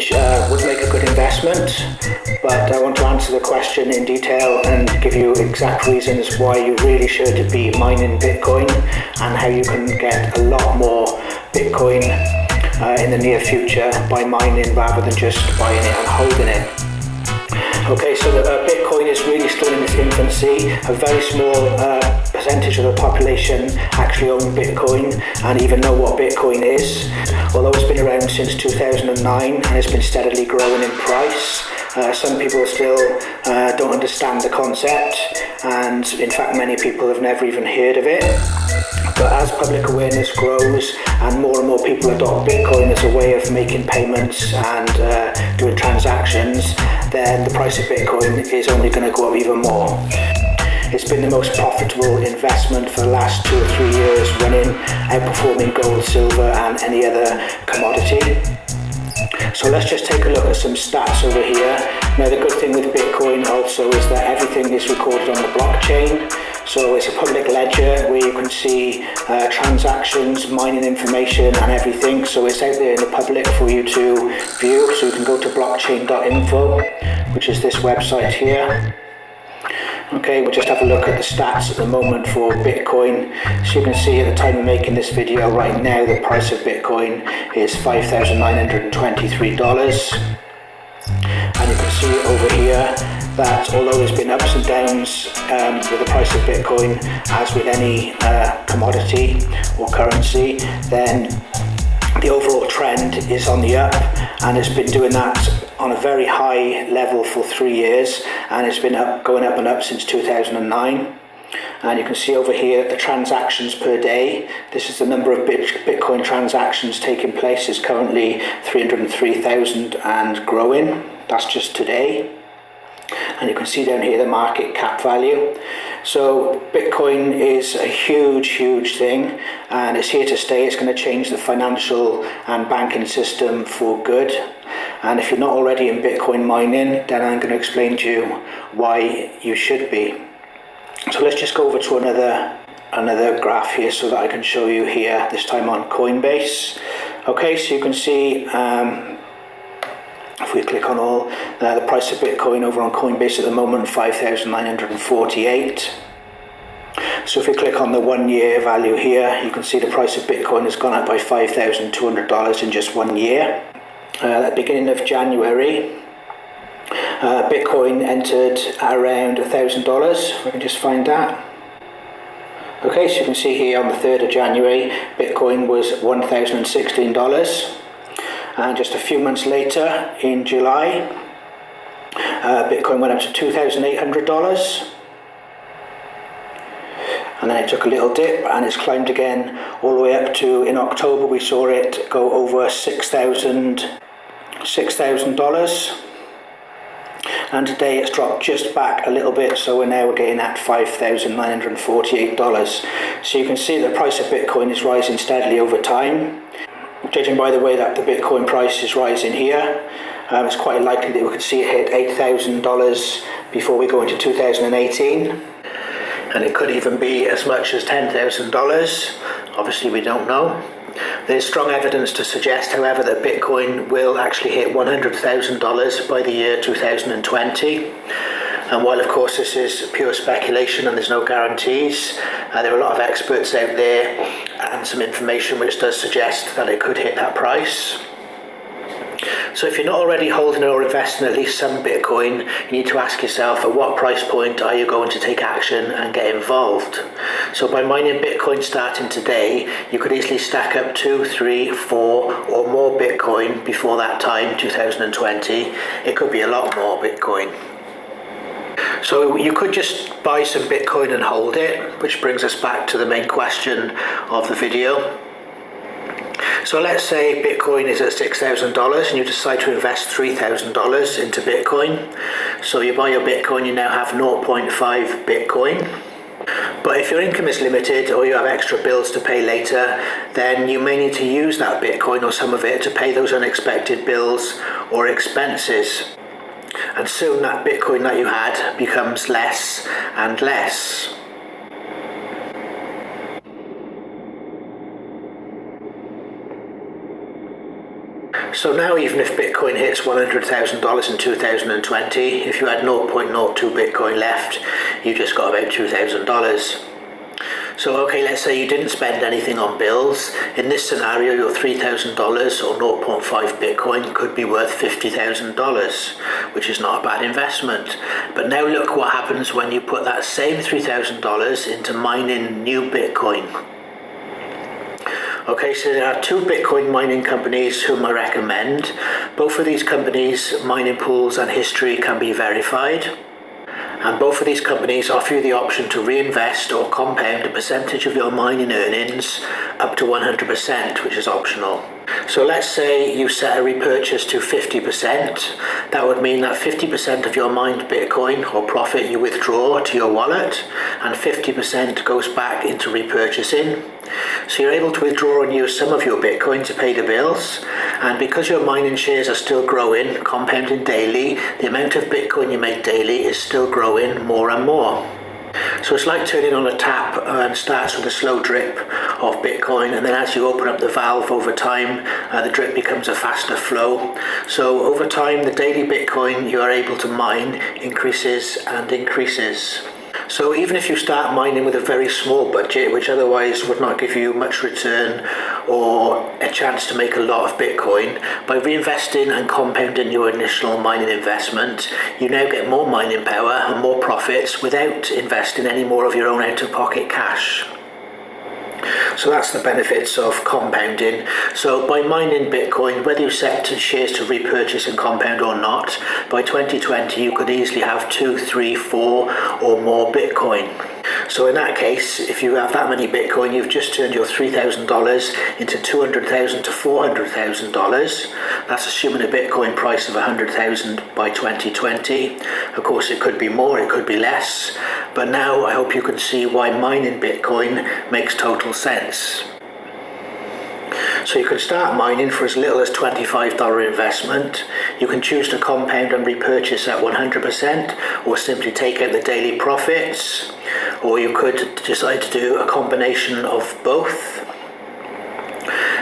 which would make a good investment, but I want to answer the question in detail and give you exact reasons why you really should be mining Bitcoin and how you can get a lot more Bitcoin in the near future by mining rather than just buying it and holding it. Okay, so Bitcoin is really still in its infancy. A very small percentage of the population actually own Bitcoin and even know what Bitcoin is. Although it's been around since 2009 and it's been steadily growing in price, some people still don't understand the concept, and in fact many people have never even heard of it. But as public awareness grows and more people adopt Bitcoin as a way of making payments and doing transactions, then the price of Bitcoin is only going to go up even more. It's been the most profitable investment for the last 2 or 3 years running, outperforming gold, silver and any other commodity. So let's just take a look at some stats over here. Now the good thing with Bitcoin also is that everything is recorded on the blockchain. So it's a public ledger where you can see transactions, mining information and everything. So it's out there in the public for you to view. So you can go to blockchain.info, which is this website here. Okay, we'll just have a look at the stats at the moment for Bitcoin. So you can see at the time of making this video right now, the price of Bitcoin is $5,923. And you can see over here that although there's been ups and downs with the price of Bitcoin, as with any commodity or currency, then the overall trend is on the up, and it's been doing that on a very high level for 3 years, and it's been going up and up since 2009. And you can see over here the transactions per day. This is the number of Bitcoin transactions taking place, is currently 303,000 and growing. That's just today. And you can see down here the market cap value. So Bitcoin is a huge thing, and it's here to stay. It's going to change the financial and banking system for good. And if you're not already in Bitcoin mining, then I'm going to explain to you why you should be. So let's just go over to another graph here so that I can show you here, this time on Coinbase. Okay, so you can see if we click on all, the price of Bitcoin over on Coinbase at the moment, 5,948. So if we click on the 1 year value here, you can see the price of Bitcoin has gone up by $5,200 in just 1 year. At the beginning of January, Bitcoin entered around $1,000. If I can just find that. Okay, so you can see here on the 3rd of January, Bitcoin was $1,016. And just a few months later, in July, Bitcoin went up to $2,800. And then it took a little dip and it's climbed again all the way up to, in October, we saw it go over $6,000. And today it's dropped just back a little bit, so we're now getting at $5,948. So you can see the price of Bitcoin is rising steadily over time. Judging by the way that the Bitcoin price is rising here, it's quite likely that we could see it hit $8,000 before we go into 2018. And it could even be as much as $10,000. Obviously we don't know. There's strong evidence to suggest, however, that Bitcoin will actually hit $100,000 by the year 2020. And while of course this is pure speculation and there's no guarantees, there are a lot of experts out there and some information which does suggest that it could hit that price. So if you're not already holding or investing at least some Bitcoin, you need to ask yourself, at what price point are you going to take action and get involved? So by mining Bitcoin starting today, you could easily stack up 2, 3, 4 or more Bitcoin before that time, 2020. It could be a lot more Bitcoin. So you could just buy some Bitcoin and hold it, which brings us back to the main question of the video. So let's say Bitcoin is at $6,000 and you decide to invest $3,000 into Bitcoin. So you buy your Bitcoin, you now have 0.5 Bitcoin. But if your income is limited or you have extra bills to pay later, then you may need to use that Bitcoin or some of it to pay those unexpected bills or expenses. And soon that Bitcoin that you had becomes less and less. So now even if Bitcoin hits $100,000 in 2020, if you had 0.02 Bitcoin left, you just got about $2,000. So okay, let's say you didn't spend anything on bills. In this scenario, your $3,000 or 0.5 Bitcoin could be worth $50,000, which is not a bad investment. But now look what happens when you put that same $3,000 into mining new Bitcoin. Okay, so there are two Bitcoin mining companies whom I recommend. Both of these companies' mining pools and history can be verified. And both of these companies offer you the option to reinvest or compound a percentage of your mining earnings up to 100%, which is optional. So let's say you set a repurchase to 50%. That would mean that 50% of your mined Bitcoin or profit you withdraw to your wallet, and 50% goes back into repurchasing. So you're able to withdraw and use some of your Bitcoin to pay the bills, and because your mining shares are still growing, compounding daily, the amount of Bitcoin you make daily is still growing more and more. So it's like turning on a tap and starts with a slow drip of Bitcoin, and then as you open up the valve over time, the drip becomes a faster flow. So over time, the daily Bitcoin you are able to mine increases and increases. So even if you start mining with a very small budget, which otherwise would not give you much return or a chance to make a lot of Bitcoin, by reinvesting and compounding your initial mining investment, you now get more mining power and more profits without investing any more of your own out-of-pocket cash. So that's the benefits of compounding. So by mining Bitcoin, whether you set shares to repurchase and compound or not, by 2020 you could easily have 2, 3, 4 or more Bitcoin. So in that case, if you have that many Bitcoin, you've just turned your $3,000 into $200,000 to $400,000. That's assuming a Bitcoin price of $100,000 by 2020. Of course, it could be more, it could be less. But now I hope you can see why mining Bitcoin makes total sense. So you can start mining for as little as $25 investment. You can choose to compound and repurchase at 100%, or simply take out the daily profits, or you could decide to do a combination of both.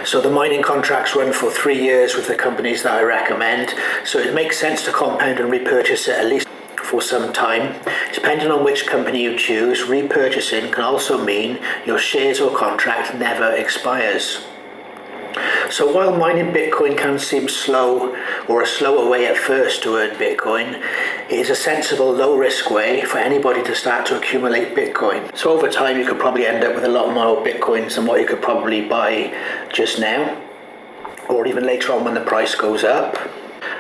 So the mining contracts run for 3 years with the companies that I recommend, so it makes sense to compound and repurchase it at least for some time. Depending on which company you choose, repurchasing can also mean your shares or contract never expires. So while mining Bitcoin can seem slow or a slower way at first to earn Bitcoin, it is a sensible low-risk way for anybody to start to accumulate Bitcoin. So over time you could probably end up with a lot more Bitcoins than what you could probably buy just now, or even later on when the price goes up.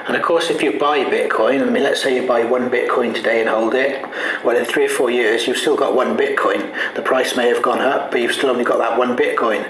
And of course, if you buy Bitcoin, let's say you buy 1 Bitcoin today and hold it, well, in 3 or 4 years, you've still got 1 Bitcoin. The price may have gone up, but you've still only got that 1 Bitcoin.